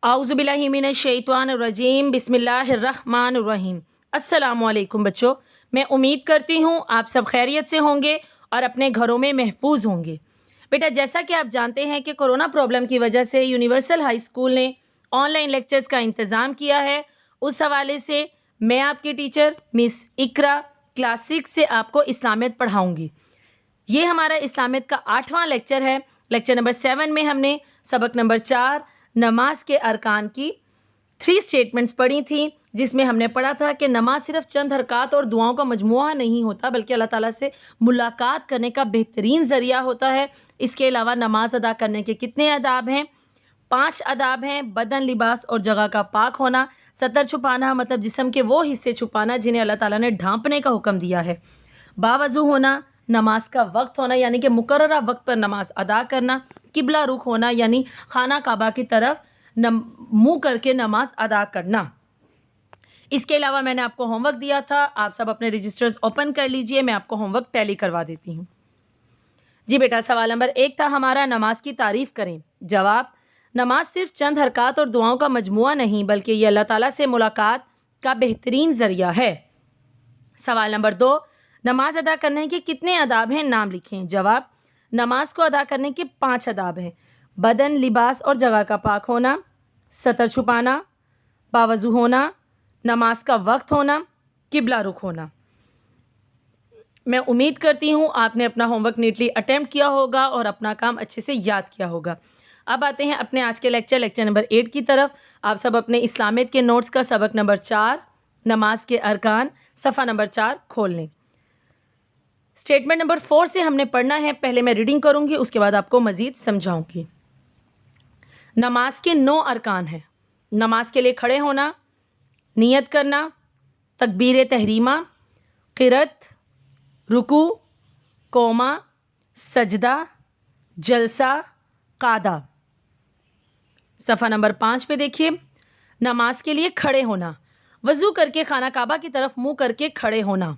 اعوذ باللہ من الشیطان الرجیم، بسم اللہ الرحمن الرحیم۔ السلام علیکم بچوں، میں امید کرتی ہوں آپ سب خیریت سے ہوں گے اور اپنے گھروں میں محفوظ ہوں گے۔ بیٹا جیسا کہ آپ جانتے ہیں کہ کورونا پرابلم کی وجہ سے یونیورسل ہائی اسکول نے آن لائن لیکچرز کا انتظام کیا ہے، اس حوالے سے میں آپ کی ٹیچر مس اقرا کلاس 6 سے آپ کو اسلامیت پڑھاؤں گی۔ یہ ہمارا اسلامیت کا 8واں لیکچر ہے۔ لیکچر نمبر 7 میں ہم نے سبق نمبر 4 نماز کے ارکان کی 3 اسٹیٹمنٹس پڑھی تھیں، جس میں ہم نے پڑھا تھا کہ نماز صرف چند حرکات اور دعاؤں کا مجموعہ نہیں ہوتا بلکہ اللہ تعالیٰ سے ملاقات کرنے کا بہترین ذریعہ ہوتا ہے۔ اس کے علاوہ نماز ادا کرنے کے کتنے آداب ہیں؟ 5 آداب ہیں۔ بدن، لباس اور جگہ کا پاک ہونا، ستر چھپانا مطلب جسم کے وہ حصے چھپانا جنہیں اللہ تعالیٰ نے ڈھانپنے کا حکم دیا ہے، باوضو ہونا، نماز کا وقت ہونا یعنی کہ مقررہ وقت پر نماز ادا کرنا، قبلہ رخ ہونا یعنی خانہ کعبہ کی طرف منہ کر کے نماز ادا کرنا۔ اس کے علاوہ میں نے آپ کو ہوم ورک دیا تھا، آپ سب اپنے رجسٹرز اوپن کر لیجئے، میں آپ کو ہوم ورک ٹیلی کروا دیتی ہوں۔ جی بیٹا، سوال نمبر 1 تھا ہمارا، نماز کی تعریف کریں۔ جواب: نماز صرف چند حرکات اور دعاؤں کا مجموعہ نہیں بلکہ یہ اللہ تعالیٰ سے ملاقات کا بہترین ذریعہ ہے۔ سوال نمبر 2، نماز ادا کرنے کے کتنے آداب ہیں؟ نام لکھیں۔ جواب: نماز کو ادا کرنے کے 5 آداب ہیں۔ بدن، لباس اور جگہ کا پاک ہونا، ستر چھپانا، باوضو ہونا، نماز کا وقت ہونا، قبلہ رخ ہونا۔ میں امید کرتی ہوں آپ نے اپنا ہوم ورک نیٹلی اٹیمپٹ کیا ہوگا اور اپنا کام اچھے سے یاد کیا ہوگا۔ اب آتے ہیں اپنے آج کے لیکچر نمبر 8 کی طرف۔ آپ سب اپنے اسلامیت کے نوٹس کا سبق نمبر 4 نماز کے ارکان صفحہ نمبر 4 کھول لیں۔ اسٹیٹمنٹ نمبر 4 سے ہم نے پڑھنا ہے، پہلے میں ریڈنگ کروں گی، اس کے بعد آپ کو مزید سمجھاؤں گی۔ نماز کے 9 ارکان ہیں۔ نماز کے لیے کھڑے ہونا، نیت کرنا، تکبیر تحریمہ، قرأت، رکوع، قوما، سجدہ، جلسہ، قعدہ۔ صفحہ نمبر 5 پہ دیکھیے، نماز کے لیے کھڑے ہونا، وضو کر کے خانہ کعبہ کی طرف منہ کر کے کھڑے ہونا،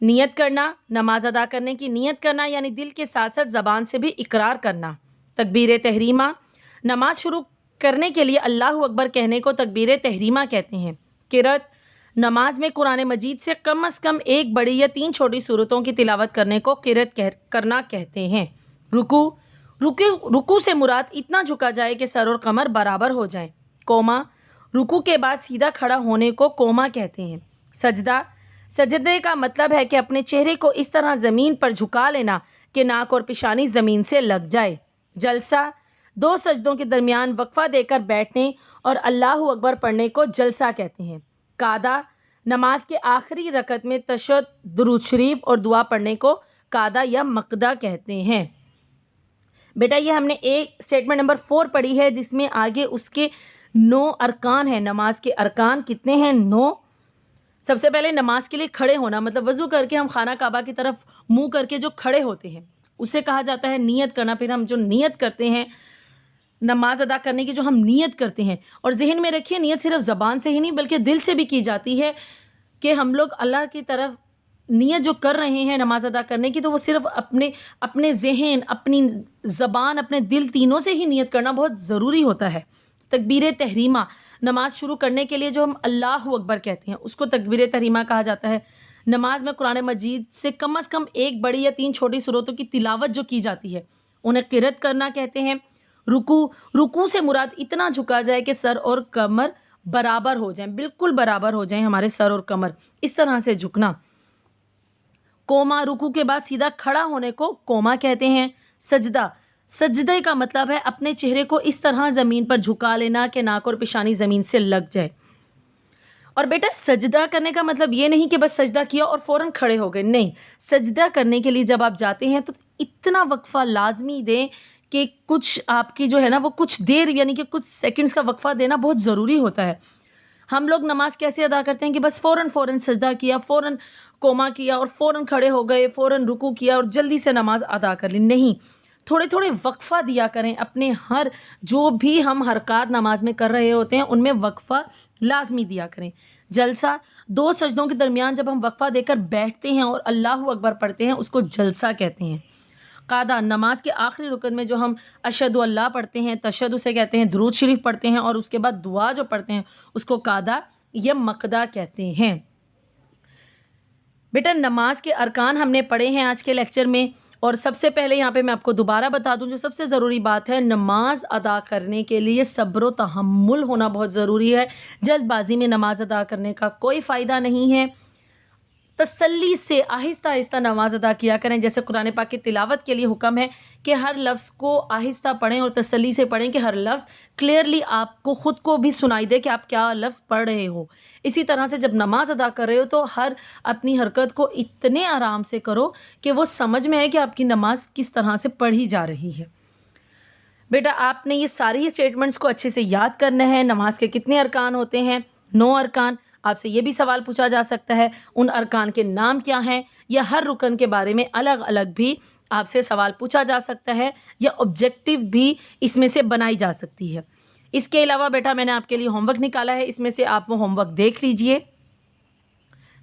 نیت کرنا، نماز ادا کرنے کی نیت کرنا یعنی دل کے ساتھ ساتھ زبان سے بھی اقرار کرنا، تکبیر تحریمہ، نماز شروع کرنے کے لیے اللہ اکبر کہنے کو تکبیر تحریمہ کہتے ہیں۔ قرأت، نماز میں قرآن مجید سے کم از کم 1 بڑی یا 3 چھوٹی سورتوں کی تلاوت کرنے کو قرأت کرنا کہتے ہیں۔ رکوع سے مراد اتنا جھکا جائے کہ سر اور کمر برابر ہو جائیں۔ قوما، رکوع کے بعد سیدھا کھڑا ہونے کو قوما کہتے ہیں۔ سجدہ، سجدے کا مطلب ہے کہ اپنے چہرے کو اس طرح زمین پر جھکا لینا کہ ناک اور پیشانی زمین سے لگ جائے۔ جلسہ، 2 سجدوں کے درمیان وقفہ دے کر بیٹھنے اور اللہ اکبر پڑھنے کو جلسہ کہتے ہیں۔ قعدہ، نماز کے آخری رکعت میں تشہد، درود شریف اور دعا پڑھنے کو قعدہ یا مقدہ کہتے ہیں۔ بیٹا یہ ہم نے ایک اسٹیٹمنٹ نمبر 4 پڑھی ہے جس میں آگے اس کے 9 ارکان ہیں۔ نماز کے ارکان کتنے ہیں؟ 9۔ سب سے پہلے نماز کے لیے کھڑے ہونا، مطلب وضو کر کے ہم خانہ کعبہ کی طرف منہ کر کے جو کھڑے ہوتے ہیں اسے کہا جاتا ہے نیت کرنا۔ پھر ہم جو نیت کرتے ہیں نماز ادا کرنے کی، جو ہم نیت کرتے ہیں، اور ذہن میں رکھیے نیت صرف زبان سے ہی نہیں بلکہ دل سے بھی کی جاتی ہے کہ ہم لوگ اللہ کی طرف نیت جو کر رہے ہیں نماز ادا کرنے کی، تو وہ صرف اپنے ذہن، اپنی زبان، اپنے دل تینوں سے ہی نیت کرنا بہت ضروری ہوتا ہے۔ تکبیر تحریمہ، نماز شروع کرنے کے لیے جو ہم اللہ اکبر کہتے ہیں اس کو تکبیر تحریمہ کہا جاتا ہے۔ نماز میں قرآن مجید سے کم از کم 1 بڑی یا 3 چھوٹی سورتوں کی تلاوت جو کی جاتی ہے انہیں قرأت کرنا کہتے ہیں۔ رکوع سے مراد اتنا جھکا جائے کہ سر اور کمر برابر ہو جائیں، بالکل برابر ہو جائیں ہمارے سر اور کمر، اس طرح سے جھکنا۔ قوما، رکوع کے بعد سیدھا کھڑا ہونے کو قوما کہتے ہیں۔ سجدہ، سجدے کا مطلب ہے اپنے چہرے کو اس طرح زمین پر جھکا لینا کہ ناک اور پیشانی زمین سے لگ جائے۔ اور بیٹا سجدہ کرنے کا مطلب یہ نہیں کہ بس سجدہ کیا اور فوراً کھڑے ہو گئے، نہیں، سجدہ کرنے کے لیے جب آپ جاتے ہیں تو اتنا وقفہ لازمی دیں کہ کچھ آپ کی جو ہے نا وہ کچھ دیر یعنی کہ کچھ سیکنڈز کا وقفہ دینا بہت ضروری ہوتا ہے۔ ہم لوگ نماز کیسے ادا کرتے ہیں کہ بس فوراً سجدہ کیا، فوراً قوما کیا اور فوراً کھڑے ہو گئے، فوراً رکوع کیا اور جلدی سے نماز ادا کر لی، نہیں، تھوڑے وقفہ دیا کریں اپنے ہر جو بھی ہم حرکات نماز میں کر رہے ہوتے ہیں ان میں وقفہ لازمی دیا کریں۔ جلسہ، 2 سجدوں کے درمیان جب ہم وقفہ دے کر بیٹھتے ہیں اور اللہ اکبر پڑھتے ہیں اس کو جلسہ کہتے ہیں۔ قادہ نماز کے آخری رکن میں جو ہم اشہد اللہ پڑھتے ہیں، تشہد اسے کہتے ہیں، درود شریف پڑھتے ہیں اور اس کے بعد دعا جو پڑھتے ہیں اس کو قادہ یا مقدہ کہتے ہیں۔ بیٹا نماز کے ارکان ہم نے پڑھے ہیں آج کے لیکچر میں، اور سب سے پہلے یہاں پہ میں آپ کو دوبارہ بتا دوں جو سب سے ضروری بات ہے، نماز ادا کرنے کے لیے صبر و تحمل ہونا بہت ضروری ہے۔ جلد بازی میں نماز ادا کرنے کا کوئی فائدہ نہیں ہے۔ تسلی سے آہستہ آہستہ نماز ادا کیا کریں، جیسے قرآن پاک کی تلاوت کے لیے حکم ہے کہ ہر لفظ کو آہستہ پڑھیں اور تسلی سے پڑھیں کہ ہر لفظ کلیئرلی آپ کو خود کو بھی سنائی دے کہ آپ کیا لفظ پڑھ رہے ہو۔ اسی طرح سے جب نماز ادا کر رہے ہو تو ہر اپنی حرکت کو اتنے آرام سے کرو کہ وہ سمجھ میں آئے کہ آپ کی نماز کس طرح سے پڑھی جا رہی ہے۔ بیٹا آپ نے یہ ساری اسٹیٹمنٹس کو اچھے سے یاد کرنا ہے۔ نماز کے کتنے ارکان ہوتے ہیں؟ 9 ارکان۔ آپ سے یہ بھی سوال پوچھا جا سکتا ہے ان ارکان کے نام کیا ہیں، یا ہر رکن کے بارے میں الگ الگ بھی آپ سے سوال پوچھا جا سکتا ہے، یا آبجیکٹیو بھی اس میں سے بنائی جا سکتی ہے۔ اس کے علاوہ بیٹا میں نے آپ کے لیے ہوم ورک نکالا ہے، اس میں سے آپ وہ ہوم ورک دیکھ لیجئے۔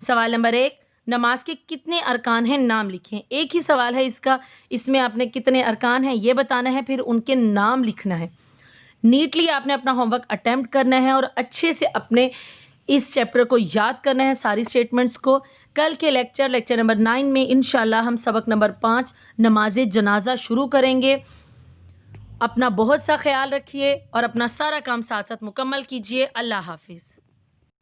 سوال نمبر 1، نماز کے کتنے ارکان ہیں نام لکھیں۔ ایک ہی سوال ہے اس کا، اس میں آپ نے کتنے ارکان ہیں یہ بتانا ہے، پھر ان کے نام لکھنا ہے۔ نیٹلی آپ نے اپنا ہوم ورک اٹیمپٹ کرنا ہے اور اچھے سے اپنے اس چیپٹر کو یاد کرنا ہے، ساری اسٹیٹمنٹس کو۔ کل کے لیکچر نمبر 9 میں انشاءاللہ ہم سبق نمبر 5 نماز جنازہ شروع کریں گے۔ اپنا بہت سا خیال رکھیے اور اپنا سارا کام ساتھ ساتھ مکمل کیجیے۔ اللہ حافظ۔